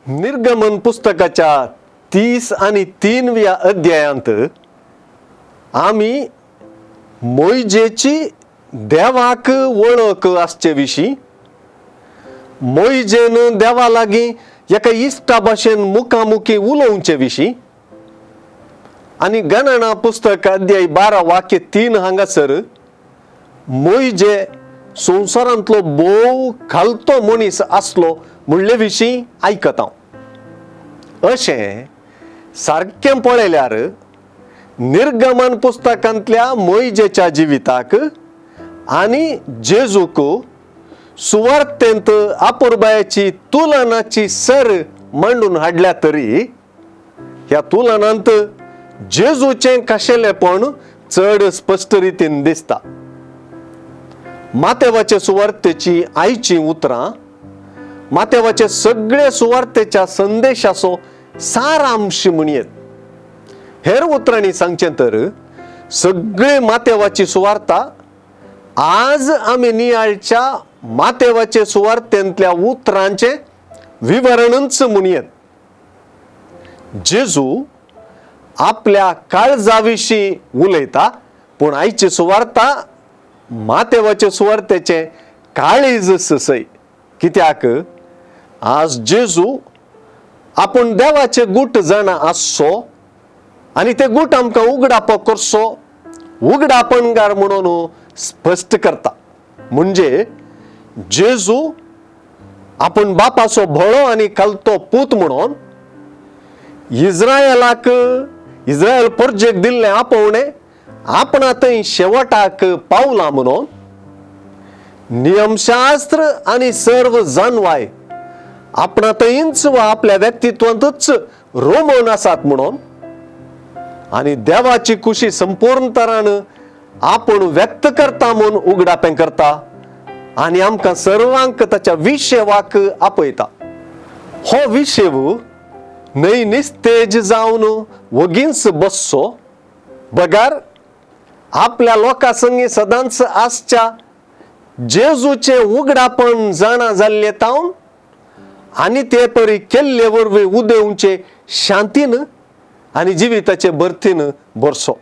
निर्गमन पुस्तकाच्या 30 आणि 3व्या अध्यायांत आम्ही मोइजेची देवाक वळख आसचे विशीं, मोइजेन देवा लागीं एका इश्टा भाशेन मुखामुखी उलोवचे विशीं आनी गणना पुस्तक अध्याय 12 वाक्य 3 हांगासर मोइजे संवसारांतलो बोव खालतो मनीस आसलो म्हणले विशीं आयकता. अशें सारकें पळयल्यार निर्गमन पुस्तकांतल्या मोइजेच्या जिविताक आनी जेजूक सुवार्तेंत आपुरबायाची तुलनाची सर मांडून हाडल्या तरी ह्या तुलनांत जेजूचें खाशेलेपण चड स्पश्ट रितीन दिसता. मातेवाचे सुवार्तेची आयची उतरां मातेवाचे सगळे सुवार्तेच्या संदेशाचो सारांश म्हणयेत. हेर उतरांनी सांगचें तर सगळे मातेवाची सुवार्ता आज आमी नियाळच्या मातेवाचे सुवार्तेंतल्या उतरांचे विवरणच म्हणयेत. जेजू आपल्या काळजा विशीं उलयता, पूण आयची सुवार्ता मातेवाचे सुवार्तेचे काळीज ससय. कित्याक आज जेजू आपूण देवाचे गुट जाणा आसचो आनी ते गुट आमकां उगडापो करचो उगडापणगार म्हणून स्पश्ट करता. म्हणजे जेजू आपूण बापाचो भळो आनी खालतो पूत म्हणून इस्रायलाक इस्रायल परजेक दिल्लें आपोवणें आपणा थंय शेवटाक पावला म्हणून नियमशास्त्र आनी सर्व जानवाय आपणा थंयच वा आपल्या व्यक्तित्वांतच रोमन आसात म्हणून आनी देवाची खुशी संपूर्ण तरान आपूण व्यक्त करता म्हणून उगडापें करता आनी आमकां सर्वांक ताच्या विशेवाक आपयता. हो विशेव न्हय निस्तेज जावन वगींच बसचो, बगार आपल्या लोकां संगी सदांच आसच्या जेजूचे उगडापण जाणा जाल्ले तावन आनी ते परी केल्ले वरवीं उदेवचे शांतीन आनी जिविताचे बर्थीन भरसो.